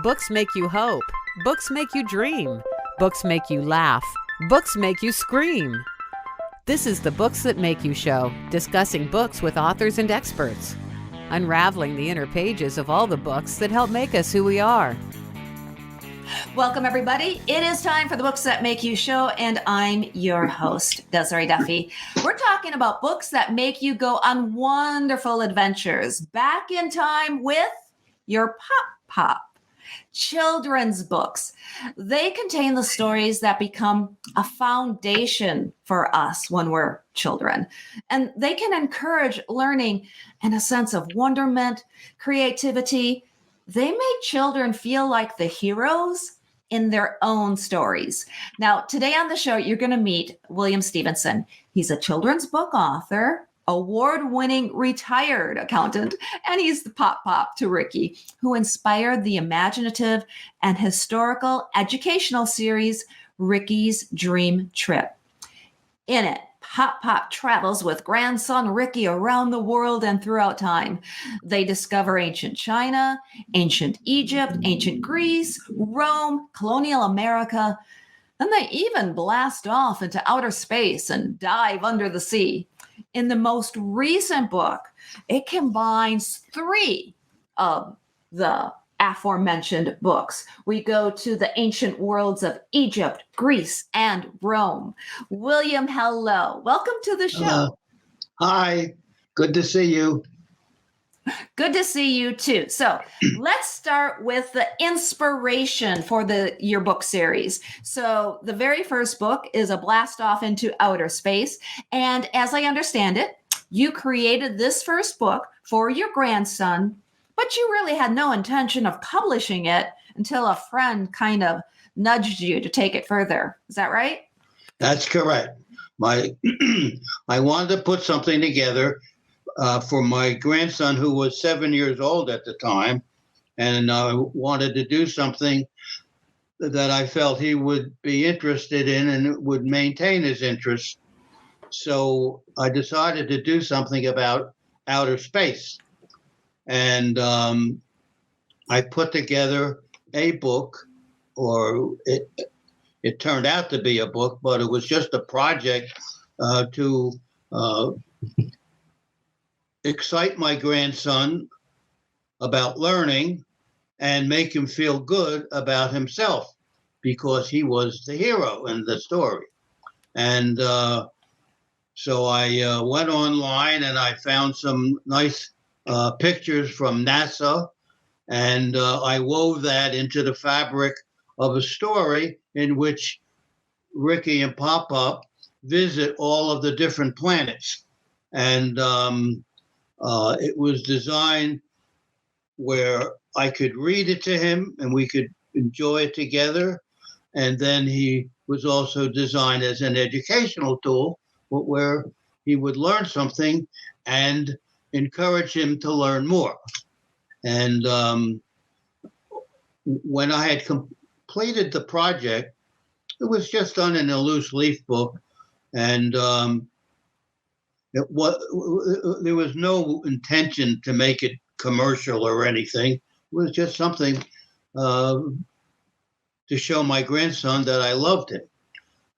Books make you hope. Books make you dream. Books make you laugh. Books make you scream. This is the Books That Make You show, discussing books with authors and experts, unraveling the inner pages of all the books that help make us who we are. Welcome, everybody. It is time for the Books That Make You show, and I'm your host, Desiree Duffy. We're talking about books that make you go on wonderful adventures back in time with your PopPop. Children's books. They contain the stories that become a foundation for us when we're children. And they can encourage learning and a sense of wonderment, creativity. They make children feel like the heroes in their own stories. Now, today on the show, you're going to meet William Stevenson. He's a children's book author, award-winning retired accountant, and he's the PopPop to Ricky, who inspired the imaginative and historical educational series, Ricky's Dream Trip. In it, PopPop travels with grandson Ricky around the world and throughout time. They discover ancient China, ancient Egypt, ancient Greece, Rome, colonial America, and they even blast off into outer space and dive under the sea. In the most recent book, it combines three of the aforementioned books. We go to the ancient worlds of Egypt, Greece, and Rome. William, hello. Welcome to the show. Hi. Good to see you. Good to see you too. So let's start with the inspiration for your book series. So the very first book is a blast off into outer space. And as I understand it, you created this first book for your grandson, but you really had no intention of publishing it until a friend kind of nudged you to take it further. Is that right? That's correct. I wanted to put something together for my grandson, who was 7 years old at the time, and I wanted to do something that I felt he would be interested in and would maintain his interest. So I decided to do something about outer space. And I put together a book, or it turned out to be a book, but it was just a project to excite my grandson about learning and make him feel good about himself, because he was the hero in the story. And so I went online and I found some nice pictures from NASA, and I wove that into the fabric of a story in which Ricky and PopPop visit all of the different planets. And it was designed where I could read it to him and we could enjoy it together. And then he was also designed as an educational tool where he would learn something and encourage him to learn more. And when I had completed the project, it was just done in a loose leaf book. And there was no intention to make it commercial or anything. It was just something to show my grandson that I loved him.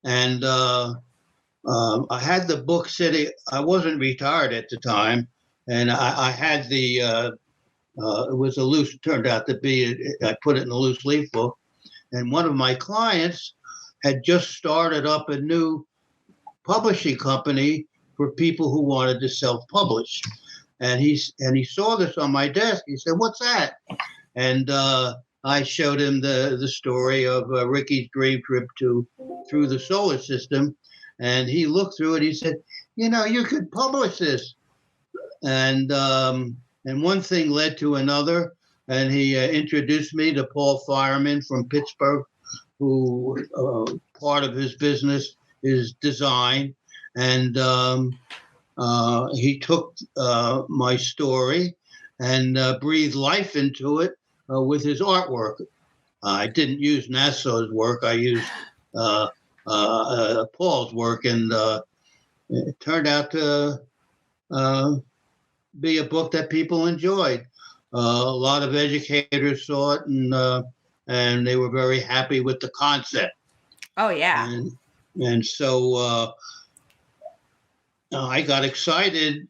And I had the book sitting. I wasn't retired at the time, and I had it was a loose, turned out to be, I put it in a loose leaf book. And one of my clients had just started up a new publishing company for people who wanted to self-publish. And he saw this on my desk. He said, "What's that?" And I showed him the story of Ricky's dream trip through the solar system. And he looked through it. He said, "You could publish this." And one thing led to another. And he introduced me to Paul Fireman from Pittsburgh, who part of his business is design. And he took my story and breathed life into it with his artwork. I didn't use NASA's work. I used Paul's work, and it turned out to be a book that people enjoyed. a lot of educators saw it, and they were very happy with the concept. Oh, yeah. And so I got excited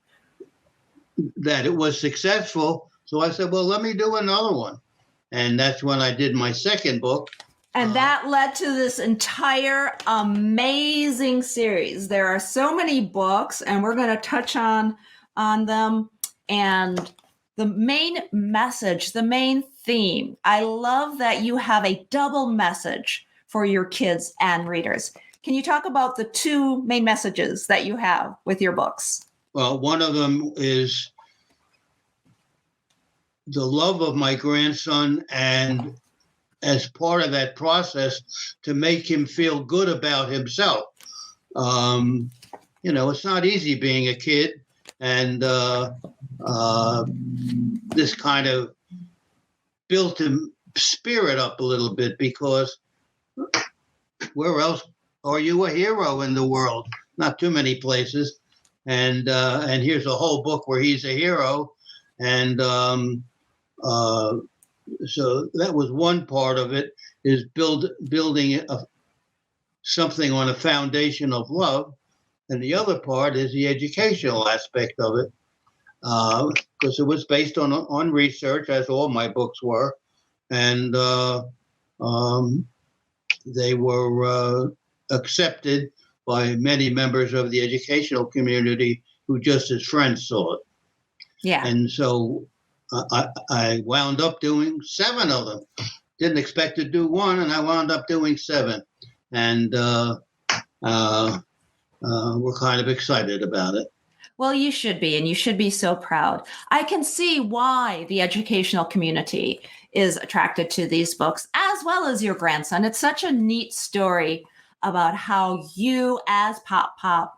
that it was successful. So I said, well, let me do another one. And that's when I did my second book. And that led to this entire amazing series. There are so many books, and we're going to touch on them. And the main message, the main theme, I love that you have a double message for your kids and readers. Can you talk about the two main messages that you have with your books? Well, one of them is the love of my grandson, and as part of that process, to make him feel good about himself. It's not easy being a kid, and this kind of built him spirit up a little bit, because where else are you a hero in the world? Not too many places. And here's a whole book where he's a hero. And so that was one part of it, is building something on a foundation of love. And the other part is the educational aspect of it, because it was based on research, as all my books were. And they were accepted by many members of the educational community who just as friends saw it. Yeah. And so I wound up doing 7 of them. Didn't expect to do one, and I wound up doing 7. And we're kind of excited about it. Well, you should be, and you should be so proud. I can see why the educational community is attracted to these books, as well as your grandson. It's such a neat story about how you, as PopPop,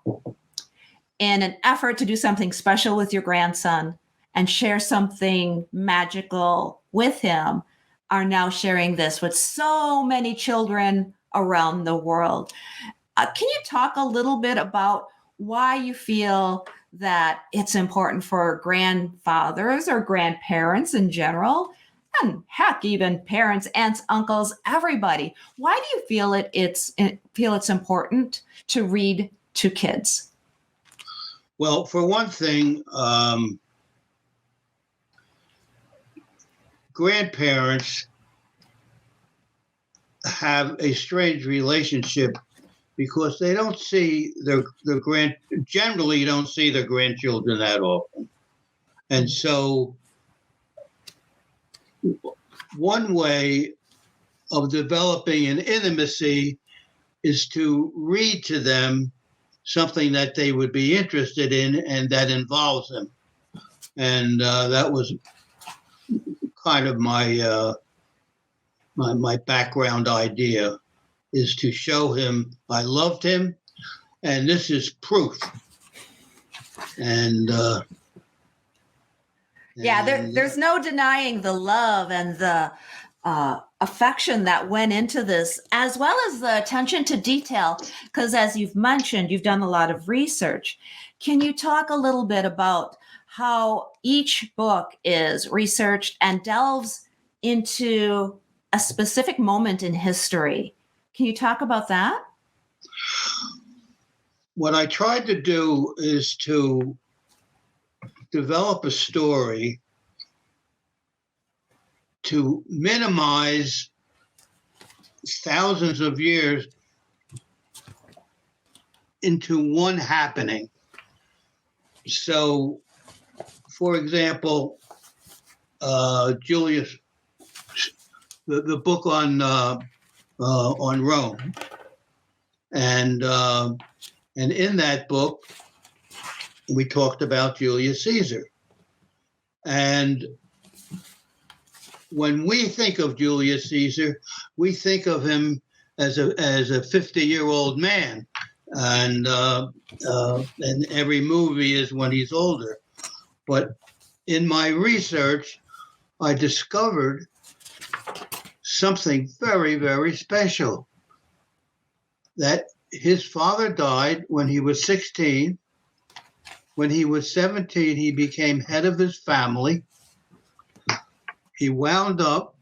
in an effort to do something special with your grandson and share something magical with him, are now sharing this with so many children around the world. Can you talk a little bit about why you feel that it's important for grandfathers or grandparents in general, and heck, even parents, aunts, uncles, everybody? Why do you feel it's important to read to kids? Well, for one thing, grandparents have a strange relationship, because they don't see generally you don't see their grandchildren that often. And so one way of developing an intimacy is to read to them something that they would be interested in and that involves them. And that was kind of my my background idea, is to show him I loved him, and this is proof. And there's no denying the love and the affection that went into this, as well as the attention to detail, because as you've mentioned, you've done a lot of research. Can you talk a little bit about how each book is researched and delves into a specific moment in history? Can you talk about that? What I tried to do is to develop a story to minimize thousands of years into one happening. So, for example, Julius, the book on Rome, and in that book we talked about Julius Caesar. And when we think of Julius Caesar, we think of him as a 50-year-old man, and every movie is when he's older. But in my research, I discovered something very, very special, that his father died when he was 16. When he was 17, he became head of his family. he wound up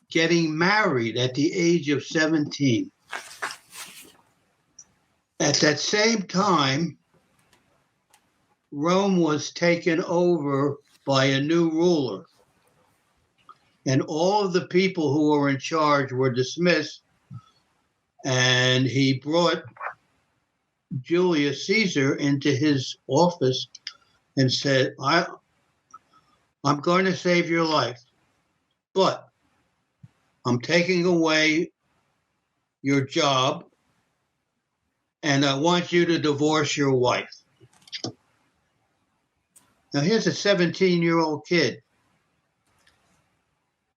getting married at the age of 17. At that same time, Rome was taken over by a new ruler, and all of the people who were in charge were dismissed, and he brought Julius Caesar into his office and said, I'm going to save your life, but I'm taking away your job, and I want you to divorce your wife. Now, here's a 17-year-old kid.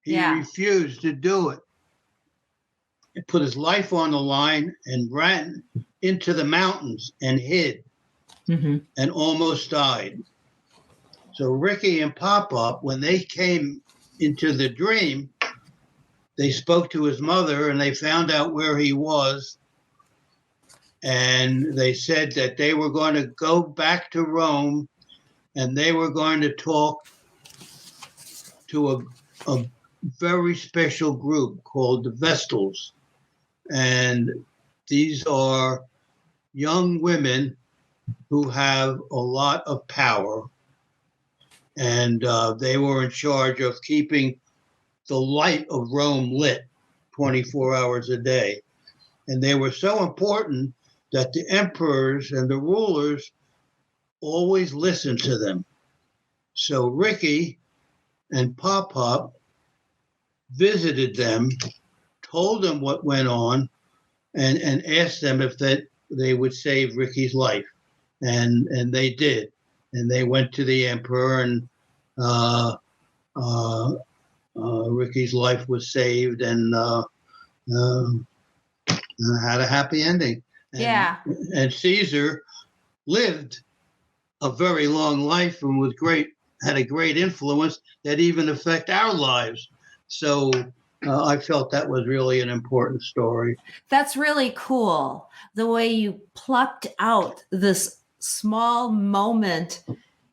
He refused to do it. He put his life on the line and ran into the mountains and hid and almost died. So Ricky and PopPop, when they came into the dream, they spoke to his mother and they found out where he was. And they said that they were going to go back to Rome and they were going to talk to a very special group called the Vestals. And these are young women who have a lot of power. And they were in charge of keeping the light of Rome lit 24 hours a day. And they were so important that the emperors and the rulers always listened to them. So Ricky and PopPop visited them, told them what went on, and asked them if they would save Ricky's life. And they did. And they went to the emperor, and Ricky's life was saved and had a happy ending. And Caesar lived a very long life and had a great influence that even affect our lives. So I felt that was really an important story. That's really cool. The way you plucked out this small moment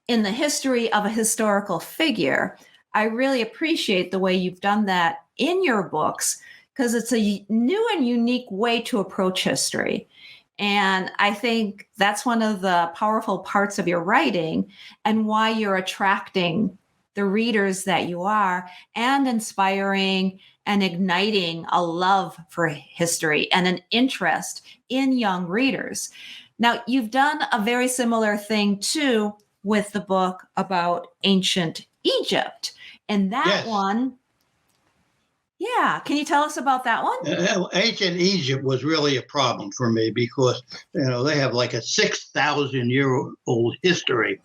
in the history of a historical figure. I really appreciate the way you've done that in your books, because it's a new and unique way to approach history. And I think that's one of the powerful parts of your writing and why you're attracting the readers that you are and inspiring and igniting a love for history and an interest in young readers. Now, you've done a very similar thing, too, with the book about ancient Egypt. And that one, can you tell us about that one? Ancient Egypt was really a problem for me because, they have like a 6,000-year-old history.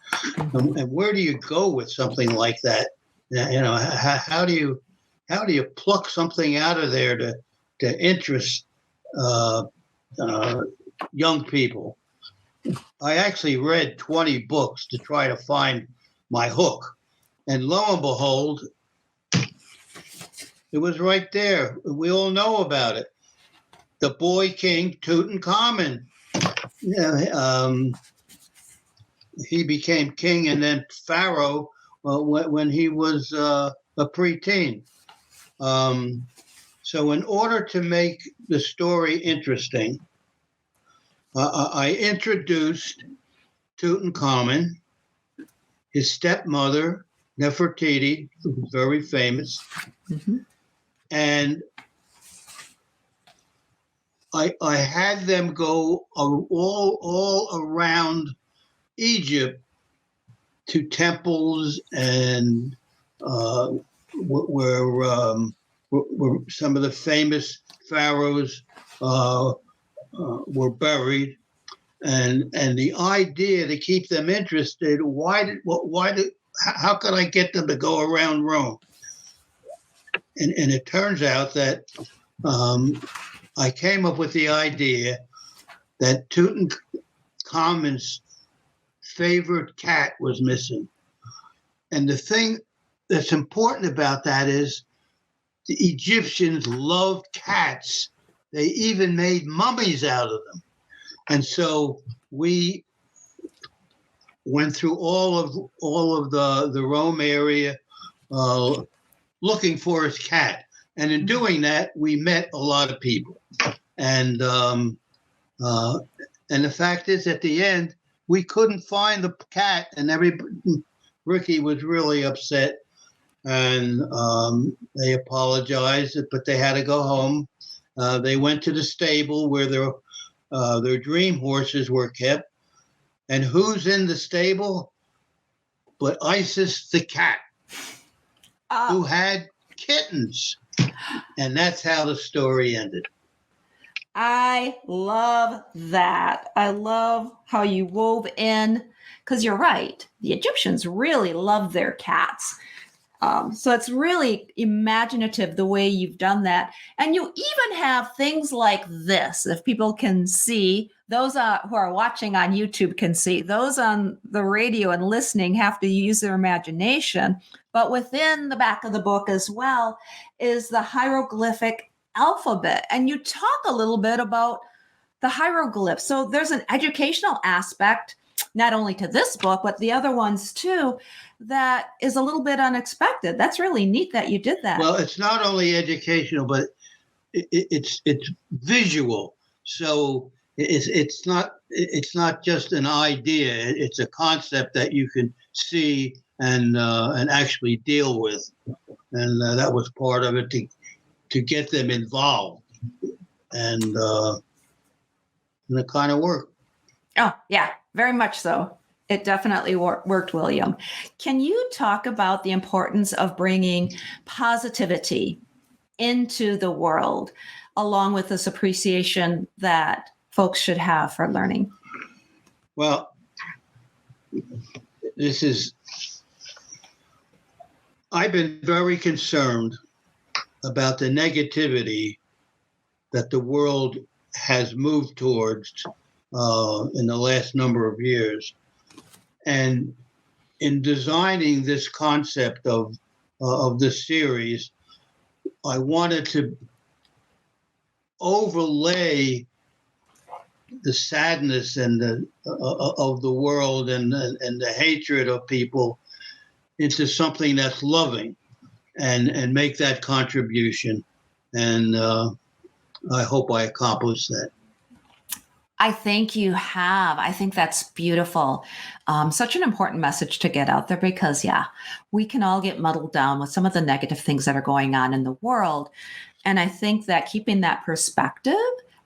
And where do you go with something like that? How do you pluck something out of there to interest young people? I actually read 20 books to try to find my hook. And lo and behold, it was right there. We all know about it. The boy king, Tutankhamun. He became king and then pharaoh when he was a preteen. So in order to make the story interesting, I introduced Tutankhamun, his stepmother, Nefertiti, who was very famous, and I had them go all around Egypt to temples and where some of the famous pharaohs were buried, and the idea to keep them interested. How could I get them to go around Rome? And it turns out that I came up with the idea that Tutankhamun's favorite cat was missing. And the thing that's important about that is the Egyptians loved cats. They even made mummies out of them. And so we went through all of the Rome area. uh, looking for his cat. And in doing that, we met a lot of people. And the fact is, at the end, we couldn't find the cat, and Ricky was really upset. And they apologized, but they had to go home. They went to the stable where their dream horses were kept. And who's in the stable but Isis the cat, who had kittens. And that's how the story ended. I love that. I love how you wove in, because you're right. The Egyptians really loved their cats. So it's really imaginative the way you've done that. And you even have things like this. If people can see, those who are watching on YouTube can see, those on the radio and listening have to use their imagination. But within the back of the book as well is the hieroglyphic alphabet. And you talk a little bit about the hieroglyphs. So there's an educational aspect, not only to this book, but the other ones too, that is a little bit unexpected. That's really neat that you did that. Well, it's not only educational, but it's visual. So it's not just an idea. It's a concept that you can see and actually deal with, and that was part of it to get them involved, and it kind of worked. Oh yeah, very much so. It definitely worked, William. Can you talk about the importance of bringing positivity into the world, along with this appreciation that folks should have for learning? Well, I've been very concerned about the negativity that the world has moved towards in the last number of years. And in designing this concept of this series, I wanted to overlay the sadness and of the world and the hatred of people into something that's loving, and make that contribution. And I hope I accomplished that. I think you have. I think that's beautiful. Such an important message to get out there, because, yeah, we can all get muddled down with some of the negative things that are going on in the world. And I think that keeping that perspective,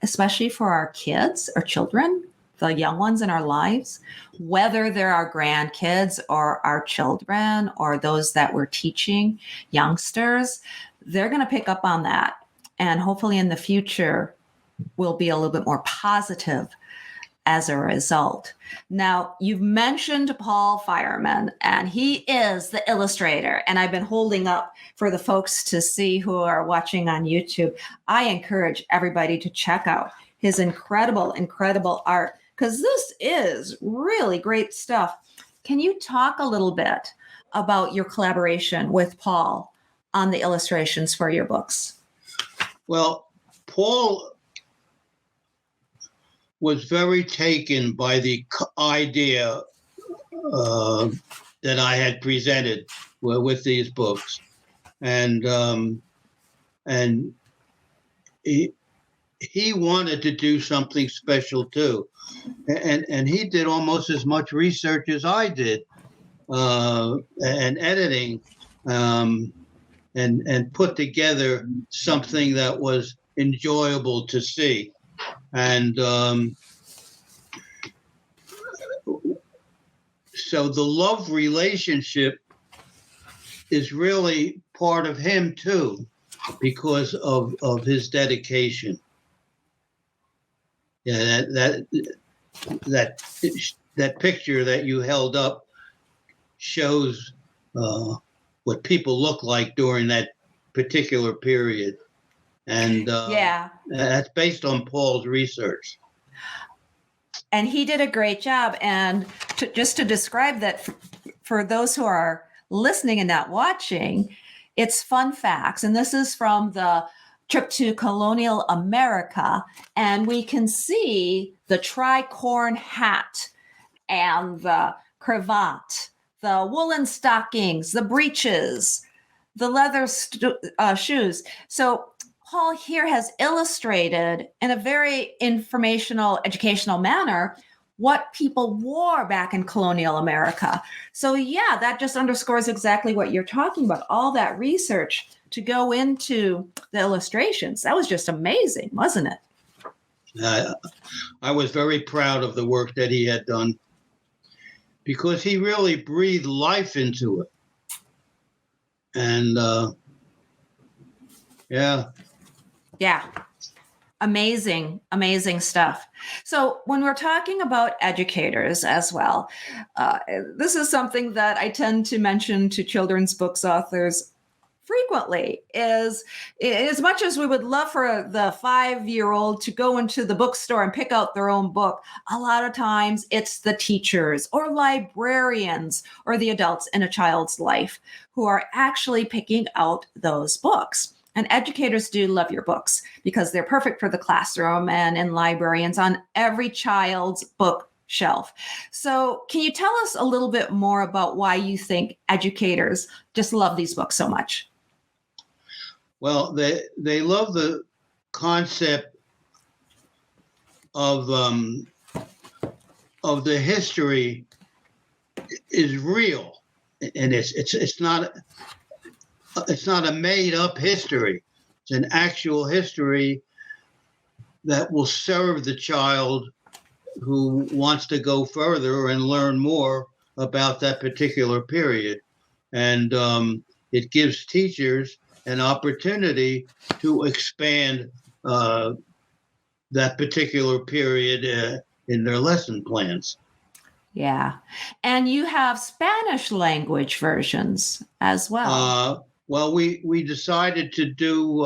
especially for our kids or children, the young ones in our lives, whether they're our grandkids or our children or those that we're teaching, youngsters, they're going to pick up on that. And hopefully in the future, we'll be a little bit more positive as a result. Now, you've mentioned Paul Fireman, and he is the illustrator. And I've been holding up for the folks to see who are watching on YouTube. I encourage everybody to check out his incredible, incredible art, because this is really great stuff. Can you talk a little bit about your collaboration with Paul on the illustrations for your books? Well, Paul was very taken by the idea that I had presented with these books, and he wanted to do something special too, and he did almost as much research as I did, and editing, and put together something that was enjoyable to see. And so the love relationship is really part of him too, because of his dedication. Yeah, that picture that you held up shows what people look like during that particular period. And that's based on Paul's research. And he did a great job. And just to describe that for those who are listening and not watching, it's fun facts. And this is from the trip to Colonial America. And we can see the tricorn hat and the cravat, the woolen stockings, the breeches, the leather shoes. So Paul here has illustrated in a very informational, educational manner what people wore back in colonial America. So yeah, that just underscores exactly what you're talking about. All that research to go into the illustrations. That was just amazing, wasn't it? I was very proud of the work that he had done because he really breathed life into it. And yeah. Amazing, amazing stuff. So when we're talking about educators as well, this is something that I tend to mention to children's books authors frequently, is as much as we would love for the 5-year-old to go into the bookstore and pick out their own book, a lot of times it's the teachers or librarians or the adults in a child's life who are actually picking out those books. And educators do love your books because they're perfect for the classroom and in librarians on every child's bookshelf. So can you tell us a little bit more about why you think educators just love these books so much? Well, they love the concept of the history is real, and it's not a made up history. It's an actual history that will serve the child who wants to go further and learn more about that particular period, and it gives teachers an opportunity to expand that particular period in their lesson plans. Yeah. And you have Spanish language versions as well. Well, we decided to do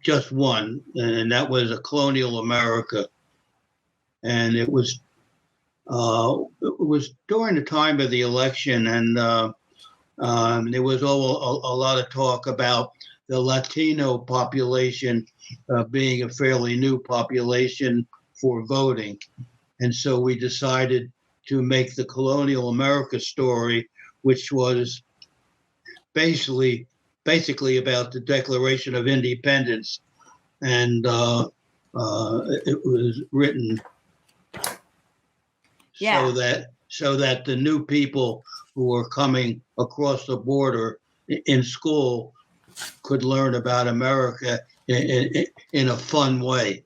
just one, and that was a Colonial America. And it was during the time of the election, and there was a lot of talk about the Latino population being a fairly new population for voting. And so we decided to make the Colonial America story, which was basically about the Declaration of Independence. And it was written so that the new people who were coming across the border in school could learn about America in a fun way.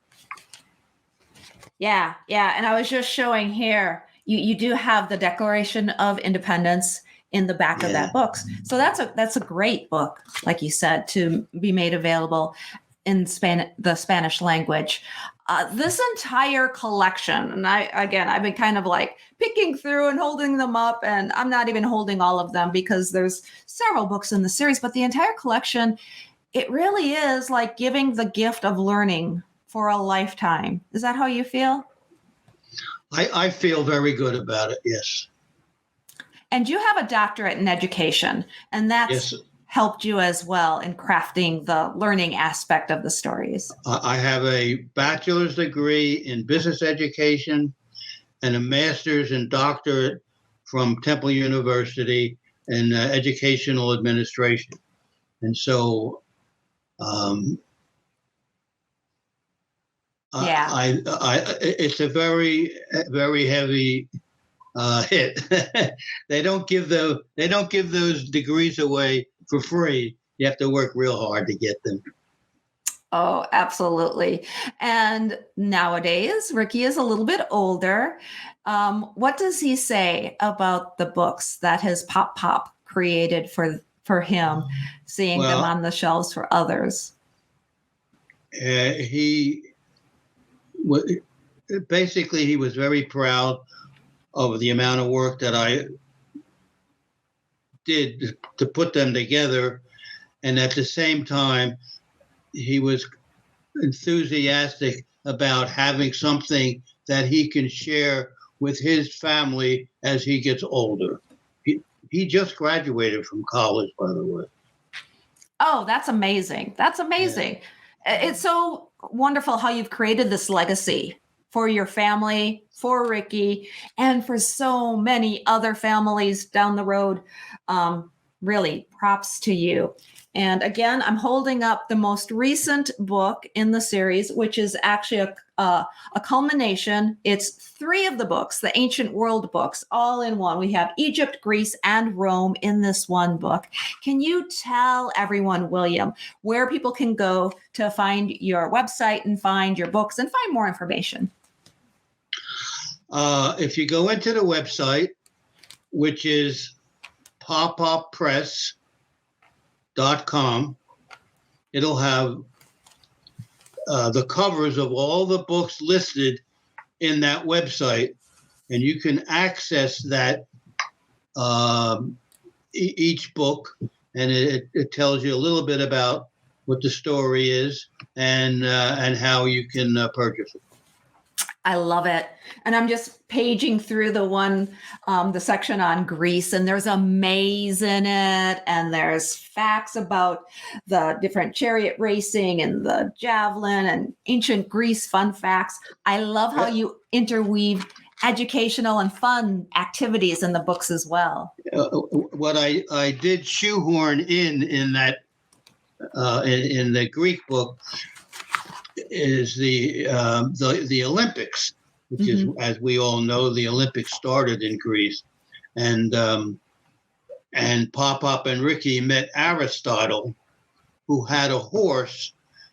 Yeah. And I was just showing here, you do have the Declaration of Independence in the back of that book. So that's a great book, like you said, to be made available in the Spanish language. This entire collection, and I've been kind of like picking through and holding them up, and I'm not even holding all of them because there's several books in the series, but the entire collection, it really is like giving the gift of learning for a lifetime. Is that how you feel? I feel very good about it, yes. And you have a doctorate in education, and that's helped you as well in crafting the learning aspect of the stories. I have a bachelor's degree in business education and a master's and doctorate from Temple University in educational administration. And so it's a very, very heavy hit. They don't give those degrees away for free. You have to work real hard to get them. Oh, absolutely. And nowadays, Ricky is a little bit older. What does he say about the books that his PopPop created for him, seeing them on the shelves for others? He was very proud of the amount of work that I did to put them together. And at the same time, he was enthusiastic about having something that he can share with his family as he gets older. He just graduated from college, by the way. Oh, that's amazing. That's amazing. Yeah. It's so wonderful how you've created this legacy for your family, for Ricky, and for so many other families down the road. Really, props to you. And again, I'm holding up the most recent book in the series, which is actually a culmination. It's 3 of the books, the ancient world books, all in one. We have Egypt, Greece, and Rome in this one book. Can you tell everyone, William, where people can go to find your website and find your books and find more information? If you go into the website, which is PopPopPress.com, it'll have the covers of all the books listed in that website, and you can access that each book, and it tells you a little bit about what the story is and how you can purchase it. I love it. And I'm just paging through the section on Greece, and there's a maze in it, and there's facts about the different chariot racing and the javelin and ancient Greece fun facts. I love how you interweave educational and fun activities in the books as well. What I did shoehorn in that in the Greek book is the Olympics, which is, as we all know, the Olympics started in Greece, and PopPop and Ricky met Aristotle, who had a horse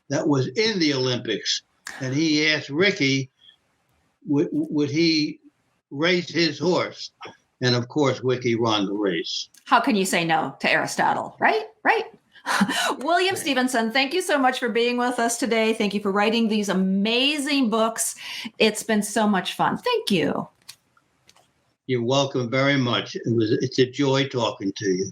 that was in the Olympics, and he asked Ricky, would he race his horse? And of course, Ricky won the race. How can you say no to Aristotle, right? Right. William Stevenson, thank you so much for being with us today. Thank you for writing these amazing books. It's been so much fun. Thank you. You're welcome very much. It's a joy talking to you.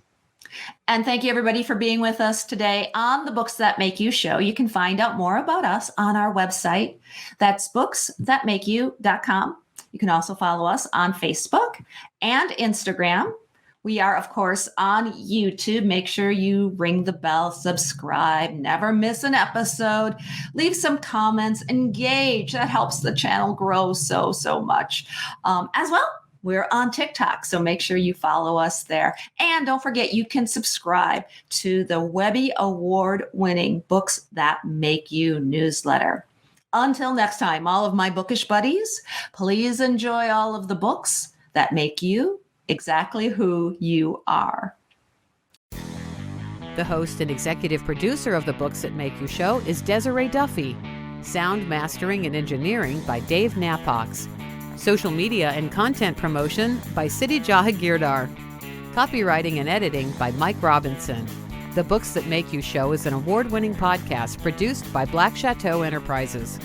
And thank you, everybody, for being with us today on the Books That Make You show. You can find out more about us on our website. That's booksthatmakeyou.com. You can also follow us on Facebook and Instagram. We are, of course, on YouTube. Make sure you ring the bell, subscribe, never miss an episode. Leave some comments, engage. That helps the channel grow so much. As well, we're on TikTok, so make sure you follow us there. And don't forget, you can subscribe to the Webby Award-winning Books That Make You newsletter. Until next time, all of my bookish buddies, please enjoy all of the books that make you exactly who you are. The host and executive producer of the Books That Make You show is Desiree Duffy. Sound mastering and engineering by Dave Napox. Social media and content promotion by Siddhi Jahagirdar. Copywriting and editing by Mike Robinson. The Books That Make You show is an award-winning podcast produced by Black Chateau Enterprises.